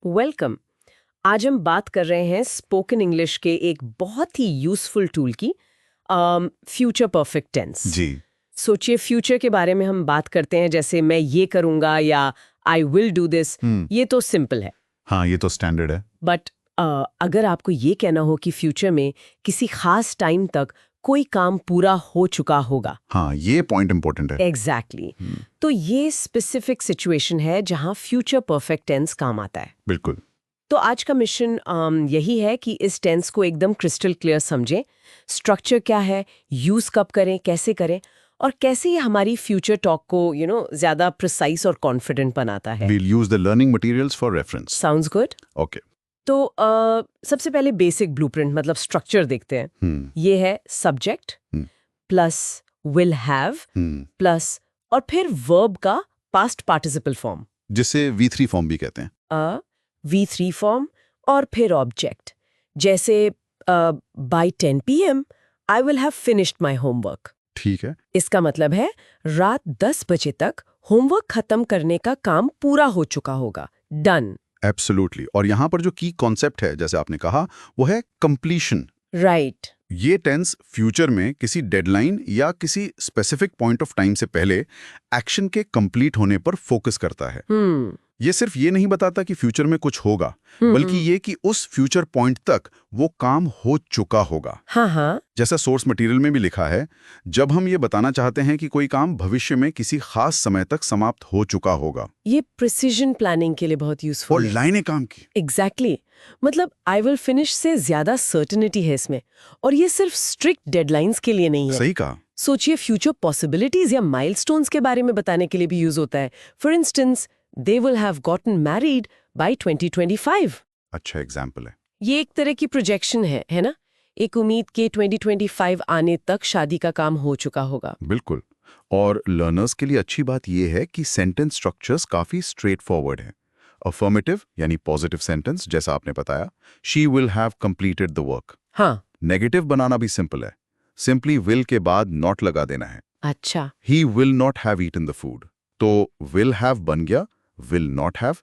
Welcome. आज हम बात कर रहे हैं स्पोकन इंग्लिश के एक बहुत ही यूजफुल टूल की, फ्यूचर परफेक्ट टेंस। जी। सोचिए, फ्यूचर के बारे में हम बात करते हैं जैसे मैं ये करूंगा या आई विल डू दिस। ये तो सिंपल है। हाँ, ये तो स्टैंडर्ड है। बट अगर आपको ये कहना हो कि फ्यूचर में किसी खास टाइम तक कोई काम पूरा हो चुका होगा। हाँ, ये पॉइंट इंपॉर्टेंट है। एग्जैक्टली। तो ये स्पेसिफिक सिचुएशन है जहां फ्यूचर परफेक्ट टेंस काम आता है। बिल्कुल। तो आज का मिशन यही है कि इस टेंस को एकदम क्रिस्टल क्लियर समझें। स्ट्रक्चर क्या है, यूज कब करें, कैसे करें, और कैसे ये हमारी फ्यूचर टॉक को ज्यादा प्रिसाइज और कॉन्फिडेंट बनाता है। We'll use the learning materials for reference. Sounds good. Okay. तो सबसे पहले बेसिक ब्लूप्रिंट मतलब स्ट्रक्चर देखते हैं। ये है subject plus will have plus और फिर वर्ब का पास्ट पार्टिसिपल फॉर्म, जिसे V3 फॉर्म भी कहते हैं। V3 फॉर्म, और फिर ऑब्जेक्ट। जैसे by 10 PM I will have finished my homework. ठीक है। इसका मतलब है रात 10 बजे तक होमवर्क खत्म करने का काम पूरा हो चुका होगा। डन। एब्सोल्युटली। और यहाँ पर जो की कॉन्सेप्ट है, जैसे आपने कहा, वो है कंप्लीशन। राइट। ये टेंस फ्यूचर में किसी डेडलाइन या किसी स्पेसिफिक पॉइंट ऑफ टाइम से पहले एक्शन के कंप्लीट होने पर फोकस करता है। ये सिर्फ ये नहीं बताता कि फ्यूचर में कुछ होगा, बल्कि ये कि उस फ्यूचर पॉइंट तक वो काम हो चुका होगा। हाँ। जैसा सोर्स मटेरियल में भी लिखा है, जब हम ये बताना चाहते हैं कि कोई काम भविष्य में किसी खास समय तक समाप्त हो चुका होगा। ये प्रिसीजन प्लानिंग के लिए बहुत यूजफुल और है। लाइनें काम की। एग्जैक्टली। मतलब आई विल फिनिश से ज्यादा सर्टेनिटी है इसमें, और ये सिर्फ स्ट्रिक्ट डेडलाइंस के लिए नहीं है। सही कहा। सोचिए, फ्यूचर पॉसिबिलिटीज या माइलस्टोन्स के बारे में बताने के लिए भी यूज होता है। For instance, they will have gotten married by 2025। अच्छा एग्जाम्पल है। ये एक तरह की प्रोजेक्शन है ना? एक उम्मीद के 2025 आने तक शादी का काम हो चुका होगा। बिल्कुल। और लर्नर्स के लिए अच्छी बात यह है कि सेंटेंस स्ट्रक्चर्स काफी स्ट्रेट फॉरवर्ड है। अफर्मेटिव यानी पॉजिटिव सेंटेंस, जैसा आपने बताया, she will have completed the work. हाँ। नेगेटिव बनाना भी सिंपल है। सिंपली विल के बाद नॉट लगा देना है। अच्छा। He will not have eaten the food. तो विल हैव बन गया will not have,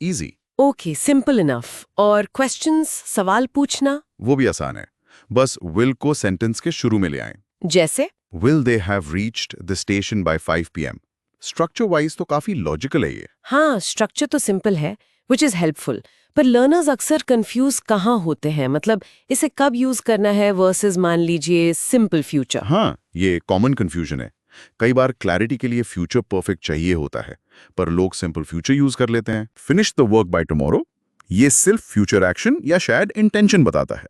easy। Okay, simple enough. और क्वेश्चंस, सवाल पूछना, वो भी आसान है। बस will को सेंटेंस के शुरू में ले आएं। जैसे Will they have reached the station by 5 PM? Structure wise तो काफी लॉजिकल है ये। हाँ, स्ट्रक्चर तो सिंपल है, विच इज हेल्पफुल। पर लर्नर्स अक्सर कंफ्यूज कहाँ होते हैं, मतलब इसे कब यूज करना है वर्सेस मान लीजिए सिंपल फ्यूचर। हाँ, ये कॉमन कंफ्यूजन है। कई बार क्लैरिटी के लिए फ्यूचर परफेक्ट चाहिए होता है, पर लोग सिंपल फ्यूचर यूज कर लेते हैं। Finish the work by tomorrow, ये सिर्फ फ्यूचर एक्शन या शायद इंटेंशन बताता है।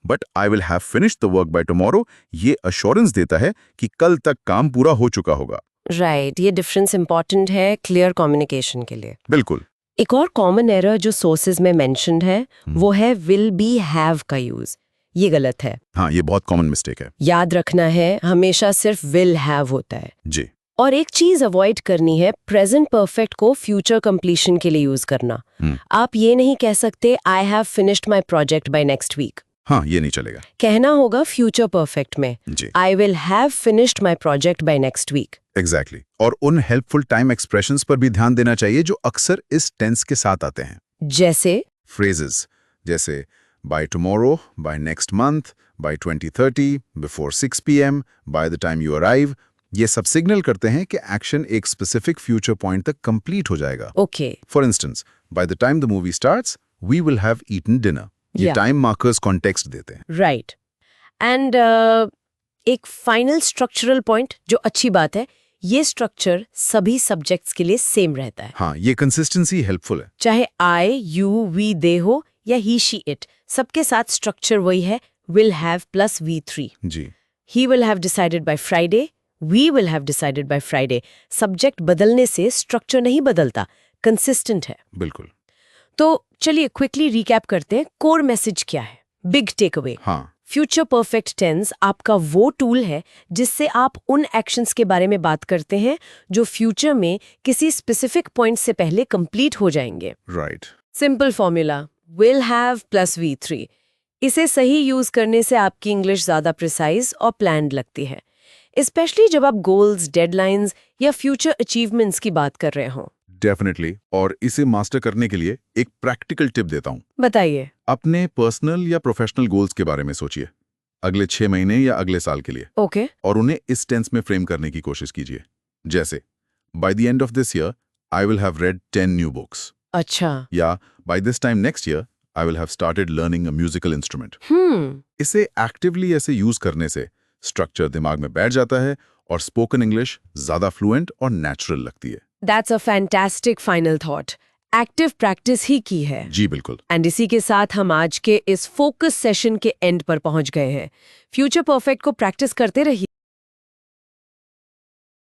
But I will have finished the work by tomorrow, ये अश्योरेंस देता है कि कल तक काम पूरा हो चुका होगा। राइट। ये डिफरेंस इंपॉर्टेंट है क्लियर कम्युनिकेशन के लिए। बिल्कुल। एक और कॉमन एरर जो सोर्सेज में मेंशन्ड है वो है विल बी हैव का यूज। ये गलत है। हाँ, ये बहुत कॉमन मिस्टेक है। याद रखना है, हमेशा सिर्फ विल हैव होता है। जी। और एक चीज अवॉइड करनी है, प्रेजेंट परफेक्ट को फ्यूचर कंप्लीशन के लिए यूज करना। आप ये नहीं कह सकते I have finished my project by next week. हाँ, ये नहीं चलेगा। कहना होगा फ्यूचर परफेक्ट में, I will have finished my project by next week. Exactly. और उन हेल्पफुल टाइम एक्सप्रेशंस पर भी ध्यान देना चाहिए जो अक्सर इस टेंस के साथ आते हैं। जैसे फ्रेजेस जैसे by tomorrow, by next month, by 2030, before 6 PM, by the time you arrive, ये सब सिग्नल करते हैं कि एक्शन एक स्पेसिफिक फ्यूचर पॉइंट तक कंप्लीट हो जाएगा। Okay. For instance, by the time the movie starts, we will have eaten dinner. ये टाइम मार्कर्स कॉन्टेक्स्ट देते हैं। राइट। एंड एक फाइनल स्ट्रक्चरल पॉइंट जो अच्छी बात है, ये स्ट्रक्चर सभी सब्जेक्ट्स के लिए सेम रहता है। हाँ, ये कंसिस्टेंसी हेल्पफुल है। चाहे आई, यू, वी, दे हो या ही, शी, इट, सबके साथ स्ट्रक्चर वही है, विल हैव प्लस V3। जी। He will have decided by Friday, we will have decided by Friday. Subject बदलने से स्ट्रक्चर नहीं बदलता, कंसिस्टेंट है। बिल्कुल। तो चलिए क्विकली रिकैप करते हैं, कोर मैसेज क्या है, बिग टेक अवे। हाँ। फ्यूचर परफेक्ट टेंस आपका वो टूल है जिससे आप उन एक्शंस के बारे में बात करते हैं जो फ्यूचर में किसी स्पेसिफिक पॉइंट से पहले कंप्लीट हो जाएंगे। Right. Simple formula, will have plus V3। इसे सही यूज करने से आपकी इंग्लिश ज्यादा प्रिसाइज और प्लान्ड लगती है, स्पेशली जब आप गोल्स, डेडलाइंस या फ्यूचर अचीवमेंट्स की बात कर रहे हो। डेफिनेटली। और इसे मास्टर करने के लिए एक प्रैक्टिकल टिप देता हूँ। बताइए। अपने पर्सनल या प्रोफेशनल गोल्स के बारे में सोचिए, अगले 6 महीने या अगले साल के लिए, ओके। और उन्हें इस टेंस में फ्रेम करने की कोशिश कीजिए। जैसे, by the end of this year I will have read 10 new books, अच्छा। या by this time next year I will have started learning a musical instrument. इसे एक्टिवली ऐसे यूज करने से स्ट्रक्चर दिमाग में बैठ जाता है और स्पोकन इंग्लिश ज्यादा फ्लुएंट और नेचुरल लगती है। That's a fantastic final thought. Active practice ही की है। जी बिल्कुल। एंड इसी के साथ हम आज के इस फोकस सेशन के एंड पर पहुंच गए हैं। फ्यूचर परफेक्ट को प्रैक्टिस करते रहिए।